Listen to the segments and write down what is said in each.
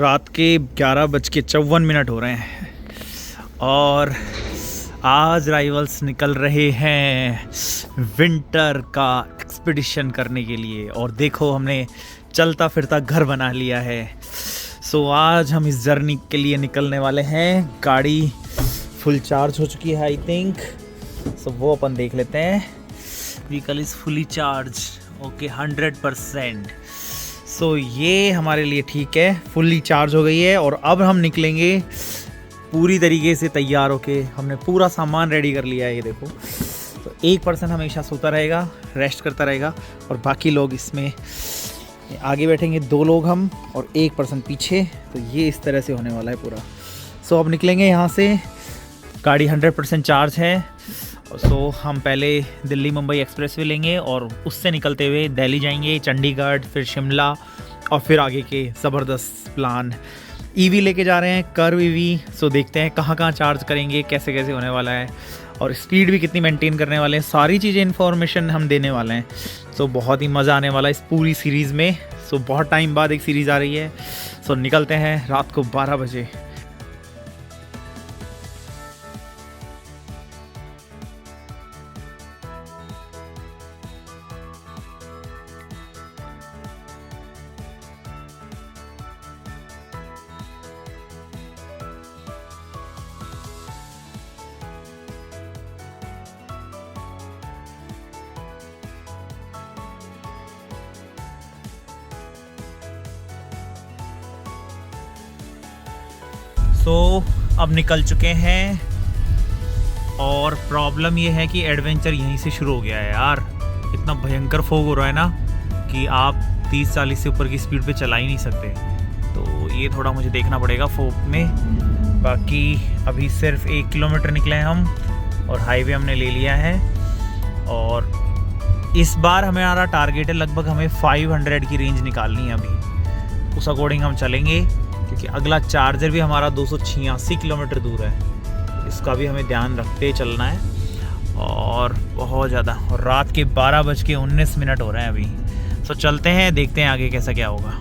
रात के 11:54 हो रहे हैं और आज राइवल्स निकल रहे हैं विंटर का एक्सपीडिशन करने के लिए। और देखो हमने चलता फिरता घर बना लिया है। सो आज हम इस जर्नी के लिए निकलने वाले हैं। गाड़ी फुल चार्ज हो चुकी है आई थिंक। सो वो अपन देख लेते हैं। Vehicle is fully charge, okay 100%। सो ये हमारे लिए ठीक है, फुली चार्ज हो गई है। और अब हम निकलेंगे पूरी तरीके से तैयार होके। हमने पूरा सामान रेडी कर लिया है। ये देखो, तो एक पर्सन हमेशा सोता रहेगा, रेस्ट करता रहेगा और बाकी लोग इसमें आगे बैठेंगे, 2 लोग हम और 1 पर्सन पीछे। तो ये इस तरह से होने वाला है पूरा। सो अब निकलेंगे यहाँ से। गाड़ी 100% चार्ज है। सो हम पहले दिल्ली मुंबई एक्सप्रेसवे लेंगे और उससे निकलते हुए दिल्ली जाएंगे, चंडीगढ़, फिर शिमला और फिर आगे के ज़बरदस्त प्लान। ईवी लेके जा रहे हैं, कर्व ईवी। सो देखते हैं कहाँ कहाँ चार्ज करेंगे, कैसे कैसे होने वाला है और स्पीड भी कितनी मेंटेन करने वाले हैं। सारी चीज़ें इन्फॉर्मेशन हम देने वाले हैं। सो बहुत ही मज़ा आने वाला है इस पूरी सीरीज़ में। सो बहुत टाइम बाद एक सीरीज़ आ रही है। सो निकलते हैं रात को 12 बजे। सो अब निकल चुके हैं और प्रॉब्लम ये है कि एडवेंचर यहीं से शुरू हो गया है यार। इतना भयंकर फोग हो रहा है ना कि आप 30-40 से ऊपर की स्पीड पे चला ही नहीं सकते। तो ये थोड़ा मुझे देखना पड़ेगा फोग में। बाकी अभी सिर्फ 1 किलोमीटर निकले हैं हम और हाईवे हमने ले लिया है। और इस बार हमारा टारगेट है लगभग हमें 500 की रेंज निकालनी है। अभी उस अकॉर्डिंग हम चलेंगे क्योंकि अगला चार्जर भी हमारा 286 किलोमीटर दूर है। इसका भी हमें ध्यान रखते चलना है और बहुत ज़्यादा। और रात के 12:19 हो रहे हैं अभी। सो चलते हैं, देखते हैं आगे कैसा क्या होगा।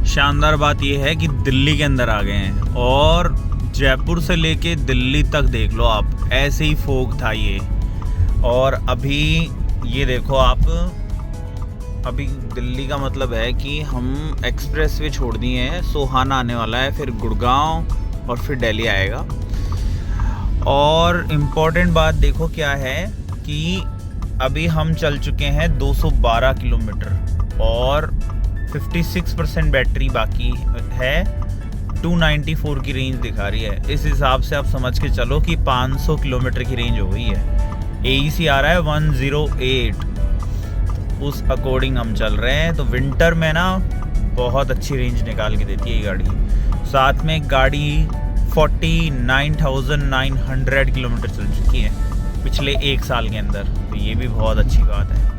शानदार बात यह है कि दिल्ली के अंदर आ गए हैं और जयपुर से लेके दिल्ली तक देख लो आप, ऐसे ही फोग था ये। और अभी ये देखो आप, अभी दिल्ली का मतलब है कि हम एक्सप्रेसवे छोड़ दिए हैं। सोहाना आने वाला है, फिर गुड़गांव और फिर दिल्ली आएगा। और इम्पॉर्टेंट बात देखो क्या है कि अभी हम चल चुके हैं 212 किलोमीटर और 56% बैटरी बाकी है। 294 की रेंज दिखा रही है। इस हिसाब से आप समझ के चलो कि 500 किलोमीटर की रेंज हो गई है। AEC आ रहा है 108, उस अकॉर्डिंग हम चल रहे हैं। तो विंटर में ना बहुत अच्छी रेंज निकाल के देती है ये गाड़ी। साथ में गाड़ी 49,900 किलोमीटर चल चुकी है पिछले 1 साल के अंदर। तो ये भी बहुत अच्छी बात है।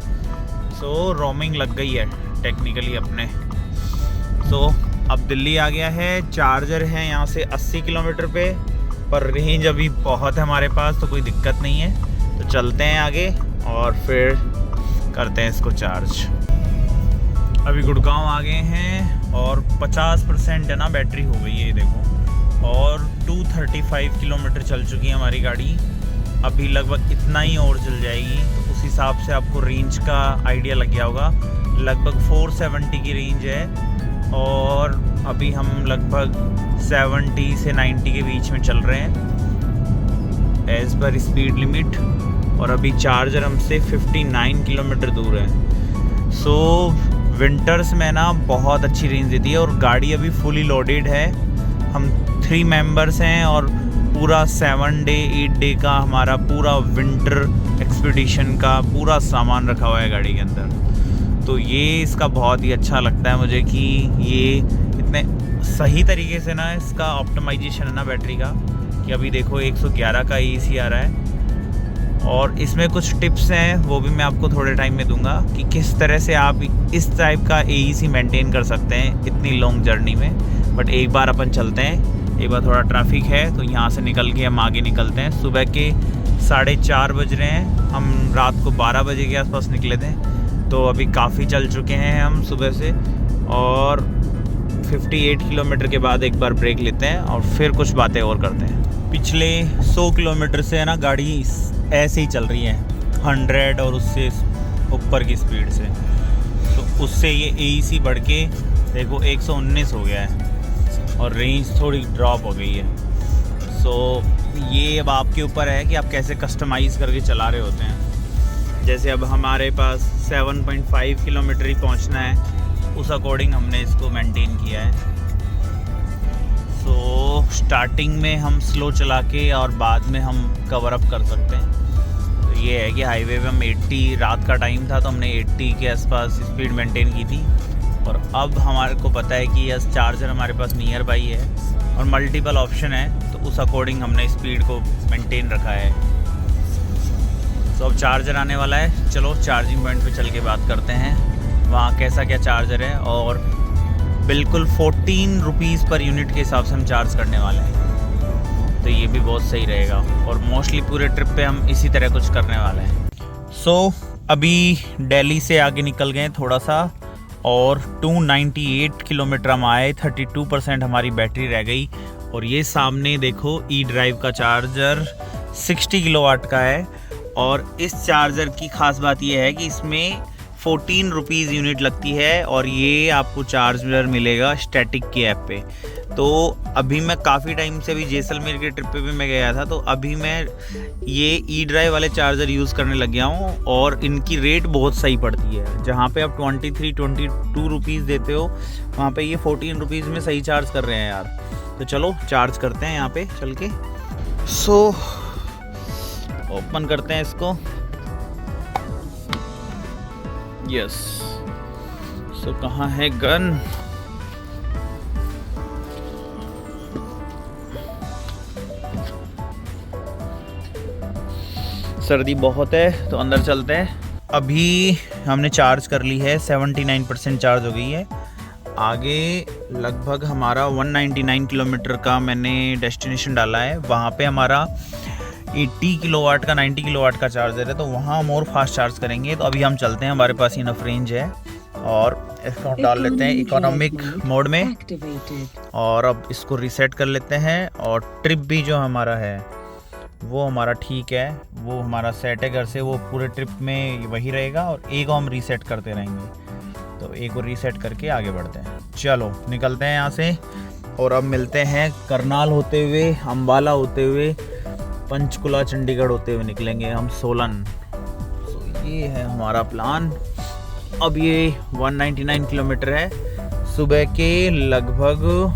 सो रोमिंग लग गई है टेक्निकली अपने। सो अब दिल्ली आ गया है। चार्जर है यहाँ से 80 किलोमीटर पे, पर रेंज अभी बहुत है हमारे पास, तो कोई दिक्कत नहीं है। तो चलते हैं आगे और फिर करते हैं इसको चार्ज। अभी गुड़गांव आ गए हैं और 50% है ना बैटरी हो गई है, ये देखो। और 235 किलोमीटर चल चुकी है हमारी गाड़ी। अभी लगभग इतना ही और चल जाएगी। तो उस हिसाब से आपको रेंज का आइडिया लग गया होगा। लगभग 470 की रेंज है और अभी हम लगभग 70 से 90 के बीच में चल रहे हैं एज़ पर स्पीड लिमिट। और अभी चार्जर हमसे 59 किलोमीटर दूर है। सो विंटर्स में ना बहुत अच्छी रेंज देती है और गाड़ी अभी फुली लोडेड है। हम 3 मेंबर्स हैं और पूरा 7 डे 8 डे का हमारा पूरा विंटर एक्सपीडिशन का पूरा सामान रखा हुआ है गाड़ी के अंदर। तो ये इसका बहुत ही अच्छा लगता है मुझे कि ये इतने सही तरीके से ना इसका ऑप्टिमाइजेशन है ना बैटरी का, कि अभी देखो 111 का AEC आ रहा है। और इसमें कुछ टिप्स हैं, वो भी मैं आपको थोड़े टाइम में दूंगा कि किस तरह से आप इस टाइप का AEC मेंटेन कर सकते हैं इतनी लॉन्ग जर्नी में। बट एक बार अपन चलते हैं। एक बार थोड़ा ट्रैफिक है तो यहाँ से निकल के हम आगे निकलते हैं। सुबह के 4:30 बज रहे हैं। हम रात को 12 बजे के आसपास निकले थे। तो अभी काफ़ी चल चुके हैं हम सुबह से और 58 किलोमीटर के बाद एक बार ब्रेक लेते हैं और फिर कुछ बातें और करते हैं। पिछले 100 किलोमीटर से है ना गाड़ी ऐसे ही चल रही है 100 और उससे ऊपर की स्पीड से, तो उससे ये AEC बढ़ के देखो 119 हो गया है और रेंज थोड़ी ड्रॉप हो गई है। सो ये अब आपके ऊपर है कि आप कैसे कस्टमाइज़ करके चला रहे होते हैं। जैसे अब हमारे पास 7.5 किलोमीटर ही पहुंचना है, उस अकॉर्डिंग हमने इसको मेंटेन किया है। सो स्टार्टिंग में हम स्लो चला के और बाद में हम कवर अप कर सकते हैं। तो ये है कि हाईवे पे हम 80, रात का टाइम था तो हमने 80 के आसपास स्पीड मेंटेन की थी। और अब हमारे को पता है कि यस चार्जर हमारे पास नियर बाई है और मल्टीपल ऑप्शन है, तो उस अकॉर्डिंग हमने स्पीड को मेंटेन रखा है। तो अब चार्जर आने वाला है, चलो चार्जिंग पॉइंट पे चल के बात करते हैं वहाँ कैसा क्या चार्जर है। और बिल्कुल 14 रुपीज़ पर यूनिट के हिसाब से हम चार्ज करने वाले हैं, तो ये भी बहुत सही रहेगा। और मोस्टली पूरे ट्रिप पे हम इसी तरह कुछ करने वाले हैं। सो अभी दिल्ली से आगे निकल गए थोड़ा सा और 298 किलोमीटर हम आए, 32% हमारी बैटरी रह गई। और ये सामने देखो E-ड्राइव का चार्जर 60 किलोवाट का है। और इस चार्जर की ख़ास बात ये है कि इसमें 14 रुपीज़ यूनिट लगती है और ये आपको चार्जर मिलेगा स्टैटिक की ऐप पे। तो अभी मैं काफ़ी टाइम से, अभी जैसलमेर के ट्रिप पे भी मैं गया था, तो अभी मैं ये E-ड्राइव वाले चार्जर यूज़ करने लग गया हूँ और इनकी रेट बहुत सही पड़ती है। जहाँ पे आप 22 रुपीज़ देते हो वहाँ पे ये 14 रुपीज़ में सही चार्ज कर रहे हैं यार। तो चलो चार्ज करते हैं यहाँ पे चल के। सो ओपन करते हैं इसको। यस। सो कहाँ है गन? सर्दी बहुत है तो अंदर चलते हैं। अभी हमने चार्ज कर ली है, 79% चार्ज हो गई है। आगे लगभग हमारा 199 किलोमीटर का मैंने डेस्टिनेशन डाला है। वहाँ पे हमारा 80 किलोवाट का 90 किलोवाट का चार्जर है, तो वहाँ हम और फास्ट चार्ज करेंगे। तो अभी हम चलते हैं, हमारे पास इनफ रेंज है और इसको हम डाल लेते हैं इकोनॉमिक मोड में और अब इसको रीसेट कर लेते हैं। और ट्रिप भी जो हमारा है वो हमारा ठीक है, वो हमारा सेट है घर से, वो पूरे ट्रिप में वही रहेगा और एक को हम रीसेट करते रहेंगे। तो एक को रीसेट करके आगे बढ़ते हैं। चलो निकलते हैं यहाँ से और अब मिलते हैं करनाल होते हुए, अम्बाला होते हुए, पंचकुला, चंडीगढ़ होते हुए निकलेंगे हम सोलन। तो ये है हमारा प्लान। अब ये 199 किलोमीटर है। सुबह के लगभग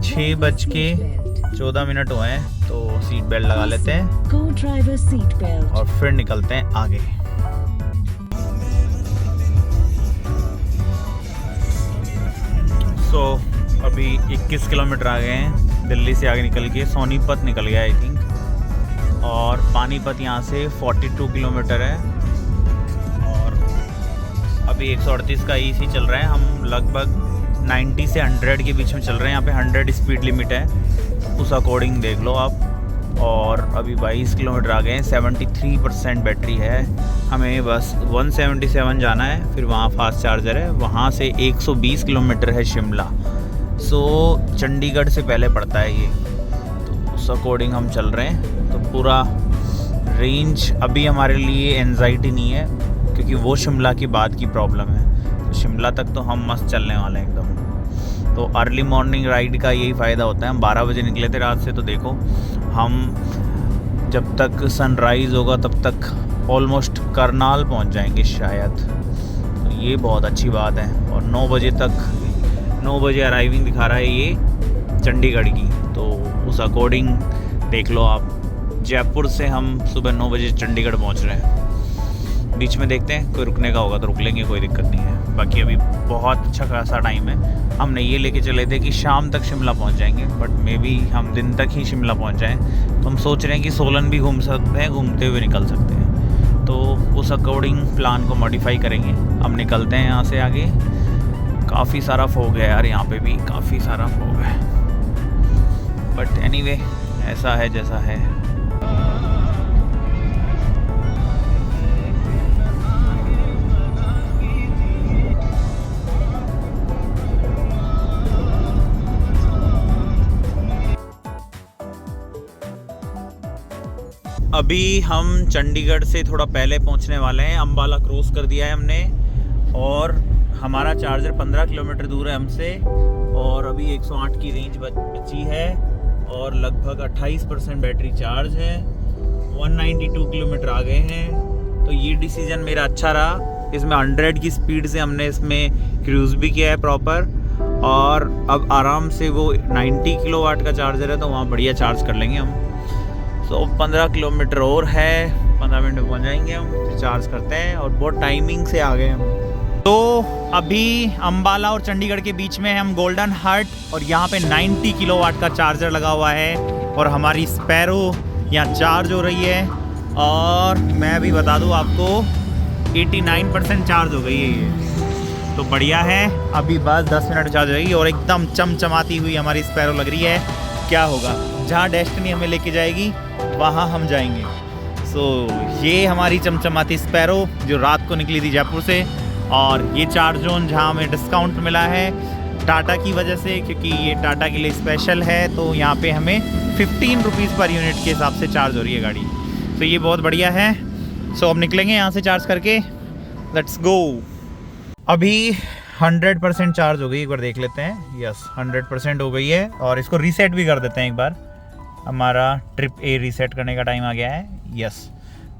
6:14 हुए हैं, तो सीट बेल्ट लगा लेते हैं और फिर निकलते हैं आगे। सो अभी 21 किलोमीटर आ गए हैं दिल्ली से आगे निकल के। सोनीपत निकल गया आई थिंक, और पानीपत यहाँ से 42 किलोमीटर है। और अभी 138 का EC चल रहा है। हम लगभग 90 से 100 के बीच में चल रहे हैं। यहाँ पे 100 स्पीड लिमिट है, उस अकॉर्डिंग देख लो आप। और अभी 22 किलोमीटर आ गए हैं, 73% बैटरी है। हमें बस 177 जाना है, फिर वहाँ फास्ट चार्जर है। वहाँ से 120 किलोमीटर है शिमला। सो चंडीगढ़ से पहले पड़ता है ये, तो उस अकॉर्डिंग हम चल रहे हैं। तो पूरा रेंज अभी हमारे लिए एंजाइटी नहीं है, क्योंकि वो शिमला की बाद की प्रॉब्लम है। तो शिमला तक तो हम मस्त चलने वाले हैं एकदम। तो अर्ली मॉर्निंग राइड का यही फ़ायदा होता है। हम 12 बजे निकले थे रात से, तो देखो हम जब तक सनराइज़ होगा तब तक ऑलमोस्ट करनाल पहुंच जाएंगे शायद। तो ये बहुत अच्छी बात है। और 9 बजे अराइविंग दिखा रहा है ये चंडीगढ़ की, तो उस अकॉर्डिंग देख लो आप। जयपुर से हम सुबह 9 बजे चंडीगढ़ पहुंच रहे हैं। बीच में देखते हैं कोई रुकने का होगा तो रुक लेंगे, कोई दिक्कत नहीं है। बाकी अभी बहुत अच्छा खासा टाइम है। हमने ये लेके चले थे कि शाम तक शिमला पहुंच जाएंगे, बट मे बी हम दिन तक ही शिमला पहुंच जाएं। तो हम सोच रहे हैं कि सोलन भी घूम सकते हैं, घूमते हुए निकल सकते हैं। तो उस अकॉर्डिंग प्लान को मॉडिफाई करेंगे। हम निकलते हैं यहाँ से आगे। काफ़ी सारा फॉग है यार, यहाँ पे भी काफ़ी सारा फॉग है, बट एनीवे ऐसा है जैसा है। अभी हम चंडीगढ़ से थोड़ा पहले पहुंचने वाले हैं। अम्बाला क्रॉस कर दिया है हमने और हमारा चार्जर 15 किलोमीटर दूर है हमसे और अभी 108 की रेंज बची है और लगभग 28% बैटरी चार्ज है। 192 किलोमीटर आ गए हैं। तो ये डिसीजन मेरा अच्छा रहा। इसमें 100 की स्पीड से हमने इसमें क्रूज़ भी किया है प्रॉपर और अब आराम से वो 90 किलोवाट का चार्जर है तो वहाँ बढ़िया चार्ज कर लेंगे हम। तो 15 किलोमीटर और है, 15 मिनट में पहुँच जाएंगे हम। फिर चार्ज करते हैं और बहुत टाइमिंग से आ गए हम। तो अभी अम्बाला और चंडीगढ़ के बीच में हम गोल्डन हट और यहाँ पे 90 किलोवाट का चार्जर लगा हुआ है और हमारी स्पैरो यहाँ चार्ज हो रही है। और मैं भी बता दूँ आपको 89% चार्ज हो गई है ये, तो बढ़िया है। अभी बस 10 मिनट चार्ज हो जाएगी और एकदम चमचमाती हुई हमारी स्पैरो लग रही है। क्या होगा, जहाँ डेस्टिनी हमें लेके जाएगी वहाँ हम जाएंगे। ये हमारी चमचमाती स्पैरो जो रात को निकली थी जयपुर से और ये चार्ज जोन जहाँ हमें डिस्काउंट मिला है टाटा की वजह से, क्योंकि ये टाटा के लिए स्पेशल है। तो यहाँ पे हमें 15 रुपीज़ पर यूनिट के हिसाब से चार्ज हो रही है गाड़ी। तो ये बहुत बढ़िया है। अब निकलेंगे यहाँ से चार्ज करके। Let's go. अभी 100% चार्ज हो गई, एक बार देख लेते हैं। यस 100% हो गई है और इसको रीसेट भी कर देते हैं एक बार। हमारा ट्रिप ए रीसेट करने का टाइम आ गया है। यस,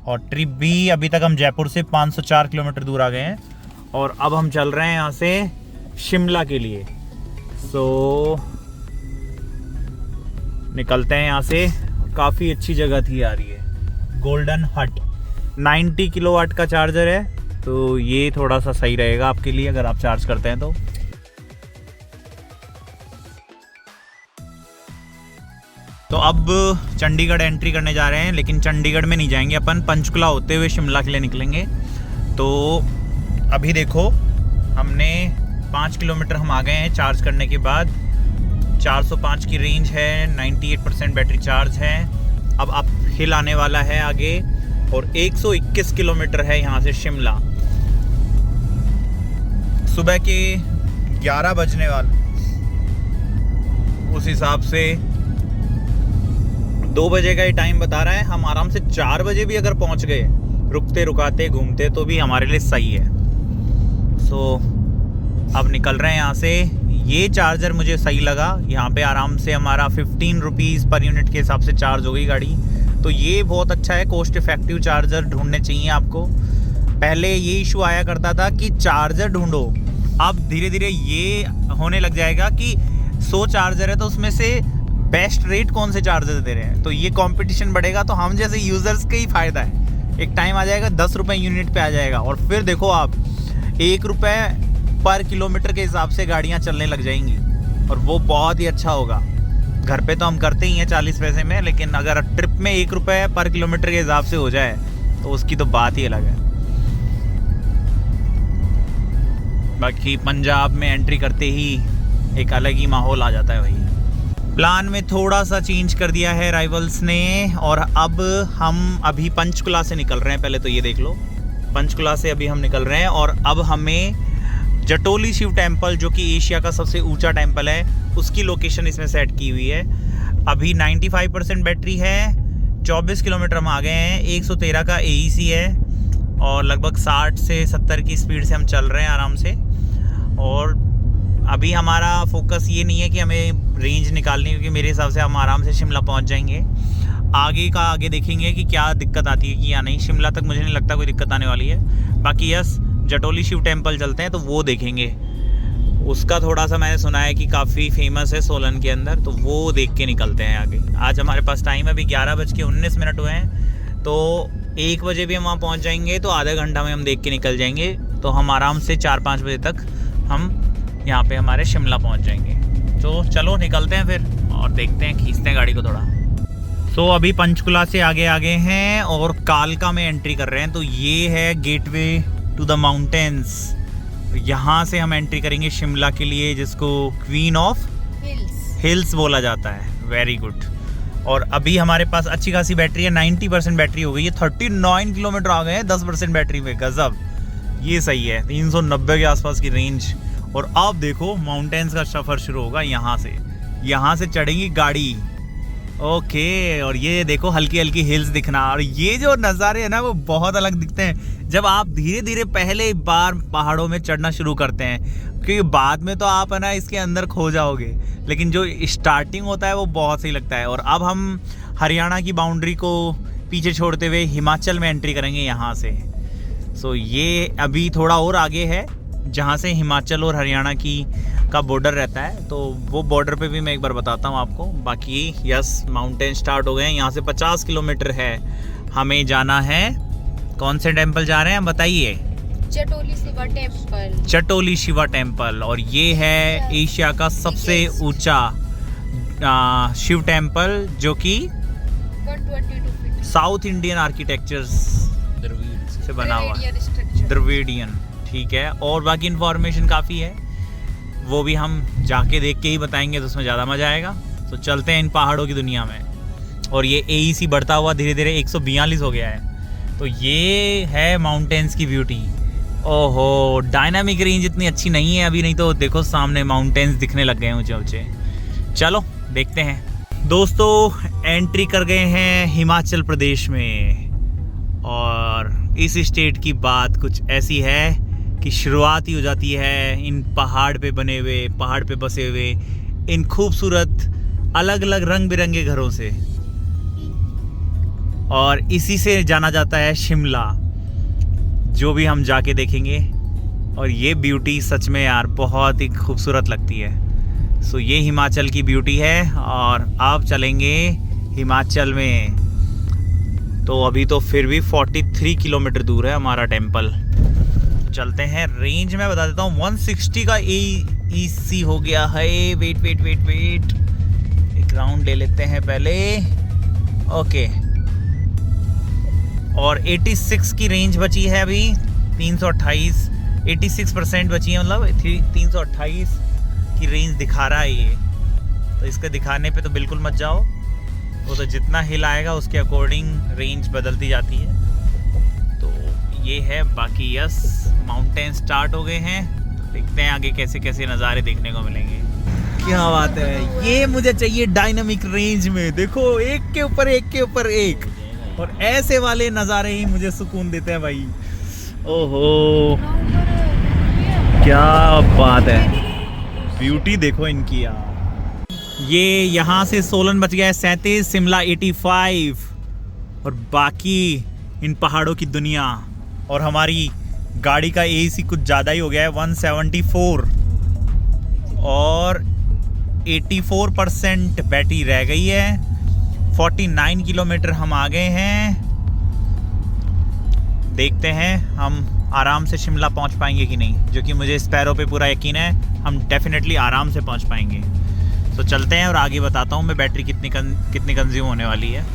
और ट्रिप बी अभी तक हम जयपुर से 504 किलोमीटर दूर आ गए हैं और अब हम चल रहे हैं यहाँ से शिमला के लिए। निकलते हैं यहाँ से। काफ़ी अच्छी जगह थी यार ये गोल्डन हट। 90 किलोवाट का चार्जर है तो ये थोड़ा सा सही रहेगा आपके लिए अगर आप चार्ज करते हैं तो अब चंडीगढ़ एंट्री करने जा रहे हैं, लेकिन चंडीगढ़ में नहीं जाएंगे अपन, पंचकुला होते हुए शिमला के लिए निकलेंगे। तो अभी देखो हमने 5 किलोमीटर हम आ गए हैं चार्ज करने के बाद। 405 की रेंज है, 98% बैटरी चार्ज है। अब हिल आने वाला है आगे और 121 किलोमीटर है यहाँ से शिमला। सुबह के 11 बजने वाले, उस हिसाब से 2 बजे का ही टाइम बता रहा है। हम आराम से 4 बजे भी अगर पहुँच गए रुकते रुकाते घूमते तो भी हमारे लिए सही है। अब निकल रहे हैं यहाँ से। ये चार्जर मुझे सही लगा। यहाँ पे आराम से हमारा 15 रुपीज़ पर यूनिट के हिसाब से चार्ज हो गई गाड़ी। तो ये बहुत अच्छा है। कॉस्ट इफेक्टिव चार्जर ढूंढने चाहिए आपको। पहले ये इशू आया करता था कि चार्जर ढूंढो, अब धीरे धीरे ये होने लग जाएगा कि 100 चार्जर है तो उसमें से बेस्ट रेट कौन से चार्जर दे रहे हैं। तो ये कंपटीशन बढ़ेगा तो हम जैसे यूज़र्स का ही फ़ायदा है। एक टाइम आ जाएगा 10 रुपये यूनिट पे आ जाएगा और फिर देखो आप 1 रुपये पर किलोमीटर के हिसाब से गाड़ियाँ चलने लग जाएंगी और वो बहुत ही अच्छा होगा। घर पे तो हम करते ही हैं 40 पैसे में, लेकिन अगर ट्रिप में 1 रुपये पर किलोमीटर के हिसाब से हो जाए तो उसकी तो बात ही अलग है। बाकी पंजाब में एंट्री करते ही एक अलग ही माहौल आ जाता है भाई। प्लान में थोड़ा सा चेंज कर दिया है राइवल्स ने और अब हम अभी पंचकुला से निकल रहे हैं। पहले तो ये देख लो, पंचकुला से अभी हम निकल रहे हैं और अब हमें जटोली शिव टेम्पल, जो कि एशिया का सबसे ऊंचा टेम्पल है, उसकी लोकेशन इसमें सेट की हुई है। अभी 95% बैटरी है। 24 किलोमीटर हम आ गए हैं। 113 का AEC है और लगभग 60 से 70 की स्पीड से हम चल रहे हैं आराम से। और अभी हमारा फोकस ये नहीं है कि हमें रेंज निकालनी, क्योंकि मेरे हिसाब से हम आराम से शिमला पहुंच जाएंगे। आगे देखेंगे कि क्या दिक्कत आती है कि या नहीं। शिमला तक मुझे नहीं लगता कोई दिक्कत आने वाली है। बाकी यस, जटोली शिव टेम्पल चलते हैं तो वो देखेंगे। उसका थोड़ा सा मैंने सुना है कि काफ़ी फेमस है सोलन के अंदर, तो वो देख के निकलते हैं आगे। आज हमारे पास टाइम है, अभी 11:19 हुए हैं। तो 1 बजे भी हम वहाँ पहुँच जाएंगे तो आधा घंटा में हम देख के निकल जाएंगे। तो हम आराम से 4-5 बजे तक हम यहाँ पे हमारे शिमला पहुँच जाएंगे। तो चलो निकलते हैं फिर और देखते हैं, खींचते हैं गाड़ी को थोड़ा। अभी पंचकुला से आगे हैं और कालका में एंट्री कर रहे हैं। तो ये है गेटवे टू द माउंटेन्स। यहाँ से हम एंट्री करेंगे शिमला के लिए, जिसको क्वीन ऑफ हिल्स बोला जाता है। Very good. और अभी हमारे पास अच्छी खासी बैटरी है, 90% बैटरी हो गई है। 39 किलोमीटर आ गए हैं 10% बैटरी में। गजब, ये सही है। 390 के आसपास की रेंज। और अब देखो माउंटेन्स का सफ़र शुरू होगा। यहाँ से चढ़ेंगी गाड़ी ओके, और ये देखो हल्की हल्की हिल्स दिखना, और ये जो नज़ारे हैं ना वो बहुत अलग दिखते हैं जब आप धीरे धीरे पहले बार पहाड़ों में चढ़ना शुरू करते हैं, क्योंकि बाद में तो आप है ना इसके अंदर खो जाओगे, लेकिन जो स्टार्टिंग होता है वो बहुत सही लगता है। और अब हम हरियाणा की बाउंड्री को पीछे छोड़ते हुए हिमाचल में एंट्री करेंगे यहाँ से। सो ये अभी थोड़ा और आगे है जहाँ से हिमाचल और हरियाणा का बॉर्डर रहता है, तो वो बॉर्डर पे भी मैं एक बार बताता हूँ आपको। बाकी यस, माउंटेन स्टार्ट हो गए हैं। यहाँ से 50 किलोमीटर है, हमें जाना है। कौन से टेम्पल जा रहे हैं बताइए? चटोली शिवा टेम्पल। चटोली शिवा टेम्पल, और ये है एशिया का सबसे ऊंचा शिव टेम्पल, जो कि 122 फीट साउथ इंडियन आर्किटेक्चर से बना हुआ है, द्रविडियन। ठीक है, और बाकी इन्फॉर्मेशन काफ़ी है, वो भी हम जाके देख के ही बताएंगे, तो उसमें ज़्यादा मज़ा आएगा। तो चलते हैं इन पहाड़ों की दुनिया में। और ये AEC बढ़ता हुआ धीरे धीरे 142 हो गया है। तो ये है माउंटेन्स की ब्यूटी। ओहो, डायनामिक रेंज इतनी अच्छी नहीं है अभी, नहीं तो देखो सामने माउंटेन्स दिखने लग गए हैं ऊंचे ऊंचे। चलो देखते हैं। दोस्तों एंट्री कर गए हैं हिमाचल प्रदेश में, और इस स्टेट की बात कुछ ऐसी है कि शुरुआत ही हो जाती है इन पहाड़ पे बने हुए, पहाड़ पे बसे हुए इन खूबसूरत अलग अलग रंग बिरंगे घरों से, और इसी से जाना जाता है शिमला, जो भी हम जाके देखेंगे। और ये ब्यूटी सच में यार बहुत ही खूबसूरत लगती है। सो ये हिमाचल की ब्यूटी है, और आप चलेंगे हिमाचल में। तो अभी तो फिर भी 43 किलोमीटर दूर है हमारा टेम्पल। चलते हैं। रेंज में बता देता हूँ, 160 का AEC हो गया है। वेट, एक राउंड ले लेते हैं पहले। ओके, और 86 की रेंज बची है अभी, 328, 86% बची है, मतलब 328 की रेंज दिखा रहा है ये। तो इसके दिखाने पे तो बिल्कुल मत जाओ, वो तो जितना हिल आएगा उसके अकॉर्डिंग रेंज बदलती जाती है। तो ये है। बाकी यस, माउंटेन स्टार्ट हो गए हैं, तो देखते हैं आगे कैसे कैसे नज़ारे देखने को मिलेंगे। क्या बात है, ये मुझे चाहिए डायनामिक रेंज में। देखो एक के ऊपर एक के ऊपर एक, और ऐसे वाले नज़ारे ही मुझे सुकून देते हैं भाई। ओहो, क्या बात है, ब्यूटी देखो इनकी यार। ये यहाँ से सोलन बच गया है 37, शिमला 85, और बाकी इन पहाड़ों की दुनिया। और हमारी गाड़ी का AEC कुछ ज़्यादा ही हो गया है, 174, और 84% बैटरी रह गई है। 49 किलोमीटर हम आ गए हैं। देखते हैं हम आराम से शिमला पहुंच पाएंगे कि नहीं, जो कि मुझे स्पैरो पे पूरा यकीन है हम डेफिनेटली आराम से पहुंच पाएंगे। तो चलते हैं और आगे बताता हूँ मैं बैटरी कितनी कंज्यूम होने वाली है।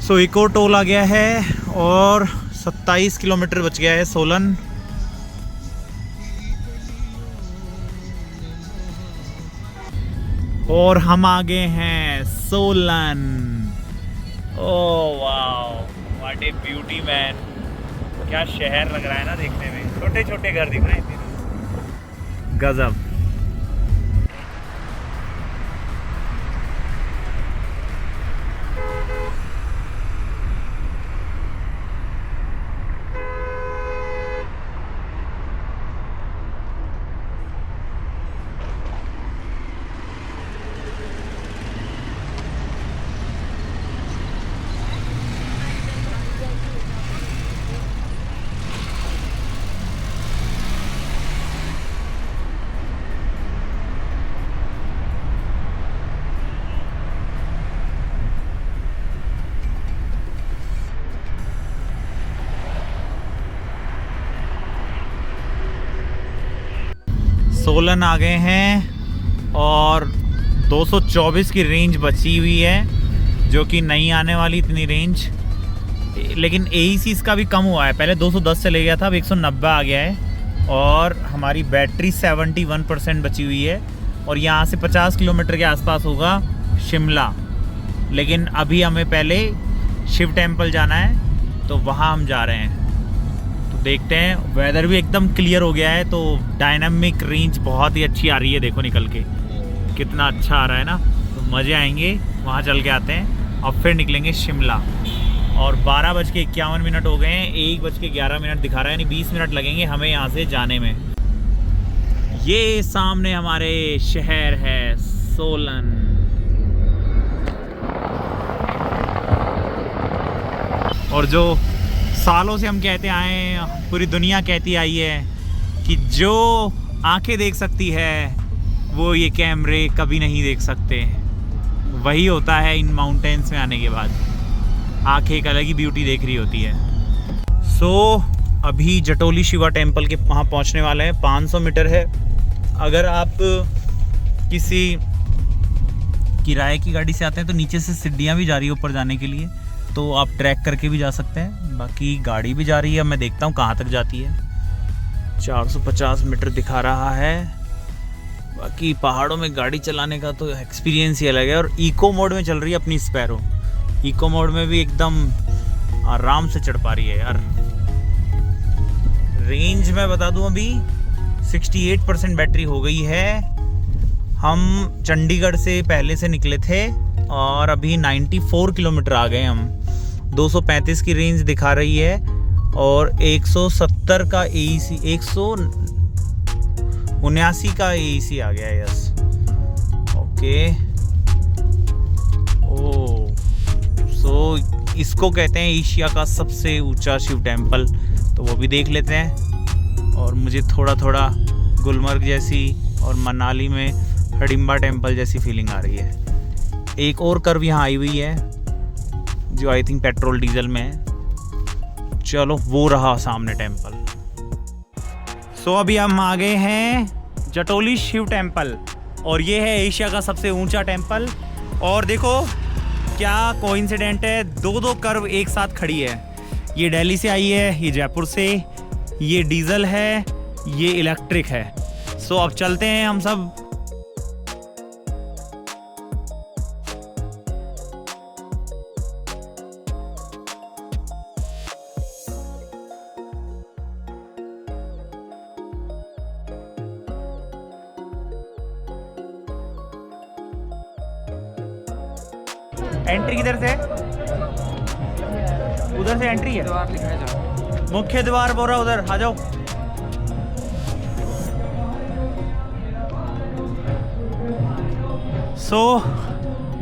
सो एक और टोल आ गया है, और 27 किलोमीटर बच गया है सोलन। और हम आ गए हैं Solan. Oh wow, what A beauty man, क्या शहर लग रहा है ना देखने में। छोटे छोटे घर दिख रहे हैं, गजब। सोलन आ गए हैं, और 224 की रेंज बची हुई है, जो कि नहीं आने वाली इतनी रेंज। लेकिन AEC इसका भी कम हुआ है, पहले 210 से ले गया था, अब 190 आ गया है। और हमारी बैटरी 71% बची हुई है। और यहाँ से 50 किलोमीटर के आसपास होगा शिमला, लेकिन अभी हमें पहले शिव टेम्पल जाना है, तो वहाँ हम जा रहे हैं। देखते हैं। वेदर भी एकदम क्लियर हो गया है, तो डायनामिक रेंज बहुत ही अच्छी आ रही है। देखो निकल के कितना अच्छा आ रहा है ना, तो मज़े आएंगे, वहाँ चल के आते हैं। अब फिर निकलेंगे शिमला। और 12:51 हो गए हैं, 1:11 दिखा रहा है, यानी 20 मिनट लगेंगे हमें यहाँ से जाने में। ये सामने हमारे शहर है सोलन। और जो सालों से हम कहते आए हैं, पूरी दुनिया कहती आई है कि जो आंखें देख सकती है वो ये कैमरे कभी नहीं देख सकते, वही होता है इन माउंटेन्स में आने के बाद। आंखें एक अलग ही ब्यूटी देख रही होती है। अभी जटोली शिवा टेम्पल के वहाँ पहुँचने वाले हैं। 500 मीटर है। अगर आप किसी किराए की गाड़ी से आते हैं तो नीचे से सीढ़ियाँ भी जा रही है ऊपर जाने के लिए, तो आप ट्रैक करके भी जा सकते हैं। बाकी गाड़ी भी जा रही है, मैं देखता हूँ कहाँ तक जाती है। 450 मीटर दिखा रहा है। बाकी पहाड़ों में गाड़ी चलाने का तो एक्सपीरियंस ही अलग है। और इको मोड में चल रही है अपनी स्पैरो। इको मोड में भी एकदम आराम से चढ़ पा रही है यार। रेंज मैं बता दूं, अभी 68% बैटरी हो गई है। हम चंडीगढ़ से पहले से निकले थे और अभी 94 किलोमीटर आ गए हम। 235 की रेंज दिखा रही है और 170 का AEC, 179 का AEC आ गया है। Yes, okay. इसको कहते हैं एशिया का सबसे ऊंचा शिव टेम्पल, तो वो भी देख लेते हैं। और मुझे थोड़ा थोड़ा गुलमर्ग जैसी और मनाली में हडिम्बा टेम्पल जैसी फीलिंग आ रही है। एक और कर्व यहाँ आई हुई है जो आई थिंक पेट्रोल डीजल में है। चलो, वो रहा सामने टेम्पल। अभी हम आ गए हैं जटोली शिव टेम्पल और ये है एशिया का सबसे ऊंचा टेम्पल। और देखो क्या कोइंसिडेंट है, दो कर्व एक साथ खड़ी है। ये दिल्ली से आई है, ये जयपुर से। ये डीजल है, ये इलेक्ट्रिक है। अब चलते हैं हम सब। एंट्री किधर से? उधर से एंट्री है। द्वार लिखा है, मुख्य द्वार बोल रहा, उधर आ जाओ।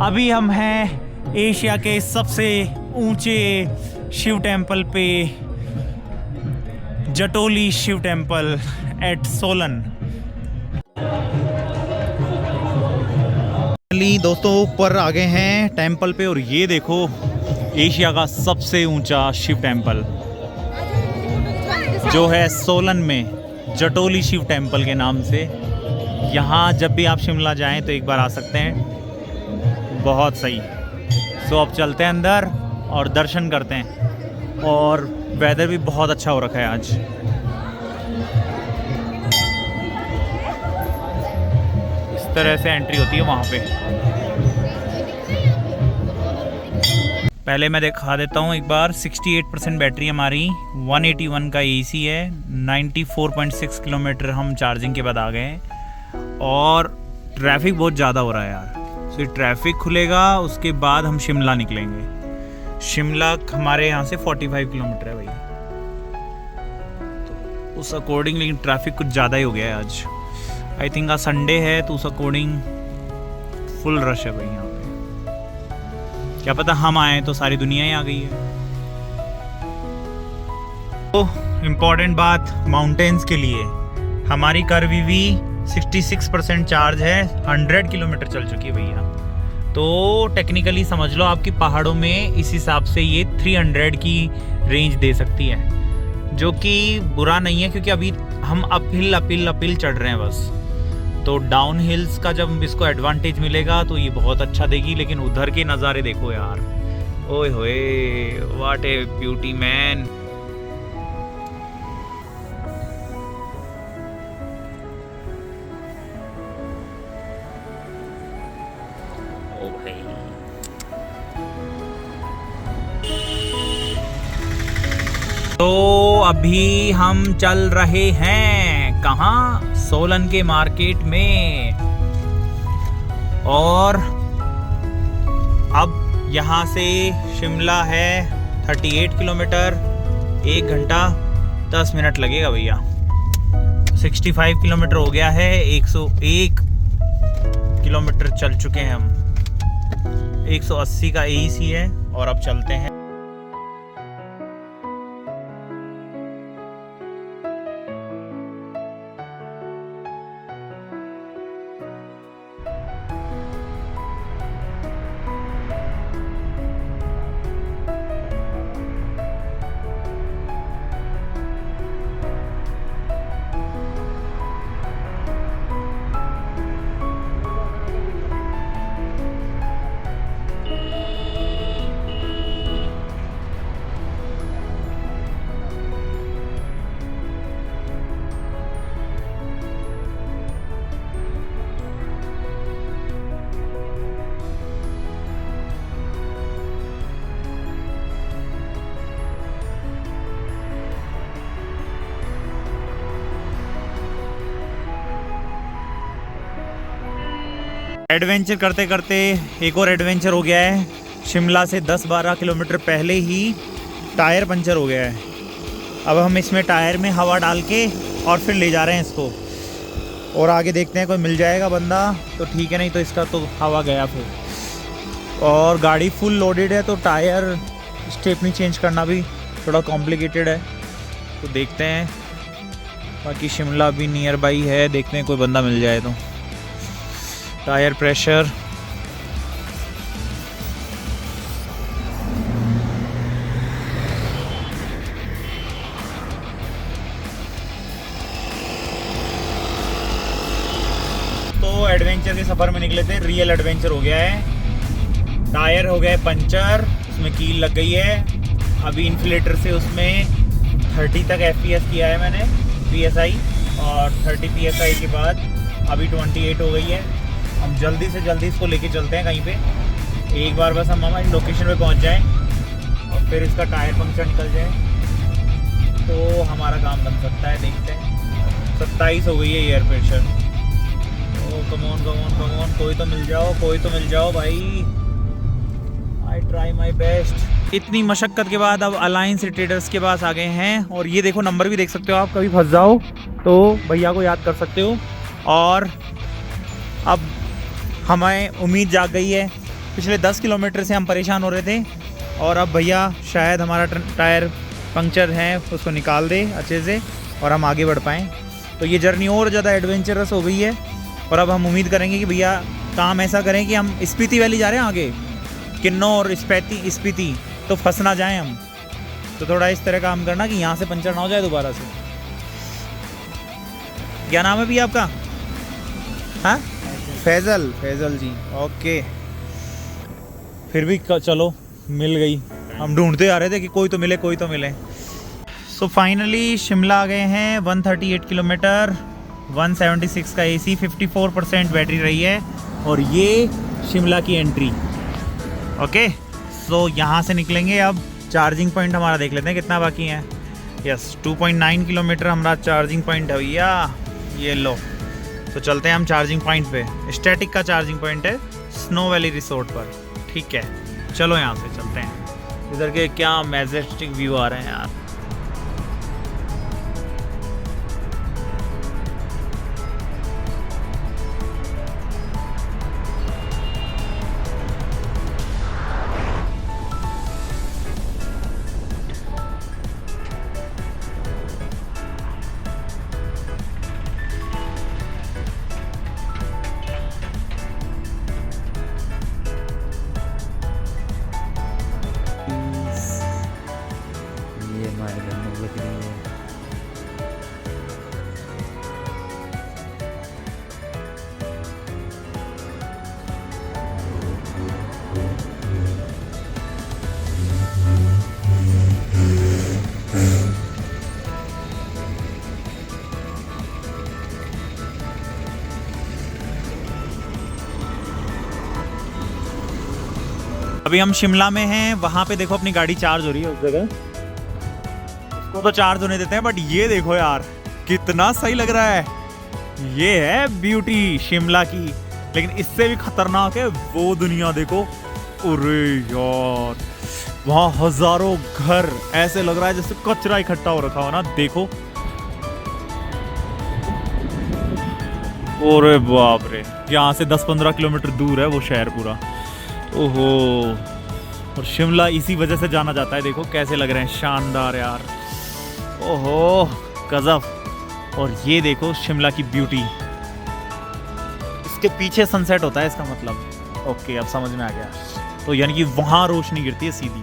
अभी हम हैं एशिया के सबसे ऊंचे शिव टेम्पल पे, जटोली शिव टेम्पल एट सोलन। दोस्तों ऊपर आ गए हैं टेम्पल पे और ये देखो एशिया का सबसे ऊंचा शिव टेम्पल जो है सोलन में, जटोली शिव टेम्पल के नाम से। यहाँ जब भी आप शिमला जाएं तो एक बार आ सकते हैं, बहुत सही। अब चलते हैं अंदर और दर्शन करते हैं। और वेदर भी बहुत अच्छा हो रखा है आज। इस तरह से एंट्री होती है वहाँ पे। पहले मैं दिखा देता हूँ एक बार। 68% बैटरी हमारी, 181 का AEC है, 94.6 किलोमीटर हम चार्जिंग के बाद आ गए हैं। और ट्रैफिक बहुत ज़्यादा हो रहा है यार। ये ट्रैफिक खुलेगा उसके बाद हम शिमला निकलेंगे। शिमला हमारे यहाँ से 45 किलोमीटर है भैया, तो उस अकॉर्डिंग लेकिन ट्रैफिक कुछ ज़्यादा ही हो गया है आज। आई थिंक आज संडे है तो उस अकॉर्डिंग फुल रश है भाई यहाँ पे। क्या पता हम आए तो सारी दुनिया ही आ गई है। तो इम्पॉर्टेंट बात माउंटेन्स के लिए, हमारी कार वीवी 66% चार्ज है, 100 किलोमीटर चल चुकी है भैया। तो टेक्निकली समझ लो आपकी पहाड़ों में इस हिसाब से ये 300 की रेंज दे सकती है, जो कि बुरा नहीं है क्योंकि अभी हम अपहिल चढ़ रहे हैं बस। तो डाउन हिल्स का जब इसको एडवांटेज मिलेगा तो ये बहुत अच्छा देगी। लेकिन उधर के नज़ारे देखो यार, ओए होए, व्हाट ए ब्यूटी मैन। तो अभी हम चल रहे हैं कहाँ? सोलन के मार्केट में। और अब यहाँ से शिमला है 38 किलोमीटर, 1 घंटा 10 मिनट लगेगा भैया। 65 किलोमीटर हो गया है, 101 किलोमीटर चल चुके हैं हम। 180 का AEC है और अब चलते हैं। एडवेंचर करते करते एक और एडवेंचर हो गया है। शिमला से 10-12 किलोमीटर पहले ही टायर पंचर हो गया है। अब हम इसमें टायर में हवा डाल के और फिर ले जा रहे हैं इसको, और आगे देखते हैं कोई मिल जाएगा बंदा तो ठीक है, नहीं तो इसका तो हवा गया फिर। और गाड़ी फुल लोडेड है तो टायर स्टेपनी चेंज करना भी थोड़ा कॉम्प्लिकेटेड है, तो देखते हैं। बाकी शिमला भी नियर बाई है, देखते हैं कोई बंदा मिल जाए तो। टायर प्रेशर, तो एडवेंचर के सफ़र में निकले थे, रियल एडवेंचर हो गया है। टायर हो गया पंचर, उसमें कील लग गई है। अभी इन्फ्लेटर से उसमें 30 तक FPS किया है मैंने PSI, और 30 PSI के बाद अभी 28 हो गई है। हम जल्दी से जल्दी इसको लेके चलते हैं कहीं पे, एक बार बस हम हमारी लोकेशन पे पहुंच जाएं और फिर इसका टायर पंक्चर निकल जाए तो हमारा काम बन सकता है। देखते हैं। 27 हो गई है एयर प्रेशर। ओ कमॉन कमॉन कमॉन, कोई तो मिल जाओ, कोई तो मिल जाओ भाई। I try my best. इतनी मशक्क़त के बाद अब अलायंस ट्रेडर्स के पास आ गए हैं, और ये देखो नंबर भी देख सकते हो आप, कभी फंस जाओ तो भैया को याद कर सकते हो। और अब हमें उम्मीद जाग गई है। पिछले 10 किलोमीटर से हम परेशान हो रहे थे, और अब भैया शायद हमारा टायर पंक्चर है उसको निकाल दे अच्छे से और हम आगे बढ़ पाएँ। तो ये जर्नी और ज़्यादा एडवेंचरस हो गई है, और अब हम उम्मीद करेंगे कि भैया काम ऐसा करें कि हम स्पीति वैली जा रहे हैं आगे, किन्नौर स्पीति, तो फंस ना जाएँ हम। तो थोड़ा इस तरह काम करना कि यहाँ से पंचर ना हो जाए दोबारा से। क्या नाम है भैया आपका? हाँ, फैज़ल जी, ओके। फिर भी चलो मिल गई, हम ढूंढते आ रहे थे कि कोई तो मिले, कोई तो मिले। सो फाइनली शिमला आ गए हैं। 138 किलोमीटर, 176 का AC, 54% बैटरी रही है, और ये शिमला की एंट्री। ओके, सो यहाँ से निकलेंगे। अब चार्जिंग पॉइंट हमारा देख लेते हैं कितना बाकी है। यस, 2.9 किलोमीटर हमारा चार्जिंग पॉइंट है भैया, ये लो। तो चलते हैं हम चार्जिंग पॉइंट पे। स्टैटिक का चार्जिंग पॉइंट है स्नो वैली रिसोर्ट पर, ठीक है। चलो यहाँ से चलते हैं। इधर के क्या मैजेस्टिक व्यू आ रहे हैं यार। अभी हम शिमला में हैं, वहाँ पे देखो अपनी गाड़ी चार्ज हो रही है उस जगह। उसको तो चार्ज होने देते हैं, बट ये देखो यार कितना सही लग रहा है। ये है ब्यूटी शिमला की, लेकिन इससे भी खतरनाक है वो दुनिया। देखो अरे यार, वहाँ हजारों घर, ऐसे लग रहा है जैसे कचरा इकट्ठा हो रखा हो ना, देखो। अरे बाप रे, यहाँ से 10-15 किलोमीटर दूर है वो शहर पूरा। ओहो, और शिमला इसी वजह से जाना जाता है। देखो कैसे लग रहे हैं, शानदार यार। ओहो गजब। और ये देखो शिमला की ब्यूटी, इसके पीछे सनसेट होता है इसका मतलब। ओके, अब समझ में आ गया। तो यानी कि वहाँ रोशनी गिरती है सीधी,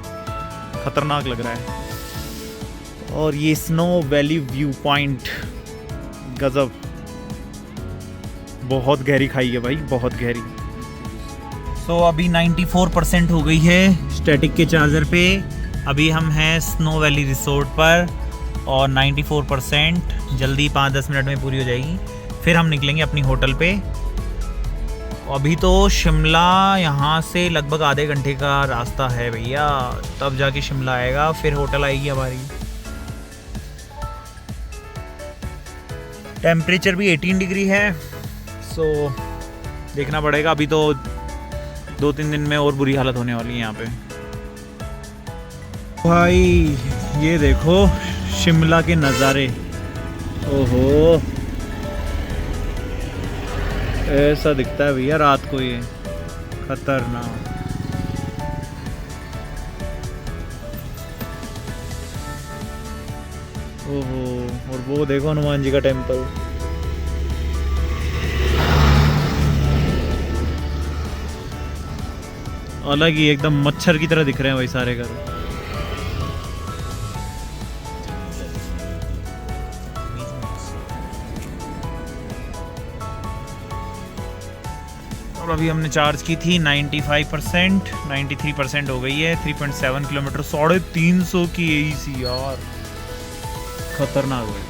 खतरनाक लग रहा है। और ये स्नो वैली व्यू पॉइंट, गजब। बहुत गहरी खाई है भाई, बहुत गहरी। तो अभी 94% हो गई है स्टैटिक के चार्जर पे। अभी हम हैं स्नो वैली रिसोर्ट पर और 94% जल्दी 5-10 मिनट में पूरी हो जाएगी। फिर हम निकलेंगे अपनी होटल पे। अभी तो शिमला यहाँ से लगभग आधे घंटे का रास्ता है भैया, तब जाके शिमला आएगा, फिर होटल आएगी हमारी। टेम्परेचर भी 18 डिग्री है, सो देखना पड़ेगा। अभी तो 2-3 दिन में और बुरी हालत होने वाली है यहाँ पे। भाई ये देखो शिमला के नज़ारे, ओहो ऐसा दिखता है भैया रात को, ये खतरनाक। ओहो, और वो देखो हनुमान जी का टेम्पल। अलग ही एकदम मच्छर की तरह दिख रहे हैं भाई सारे घर। और अभी हमने चार्ज की थी 95%, 93% हो गई है। 3.7 किलोमीटर, 350 की एसी यार, खतरनाक है।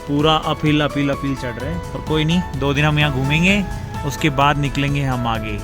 पूरा अपहिल चढ़ रहे हैं। और कोई नहीं, 2 दिन हम यहाँ घूमेंगे, उसके बाद निकलेंगे हम आगे।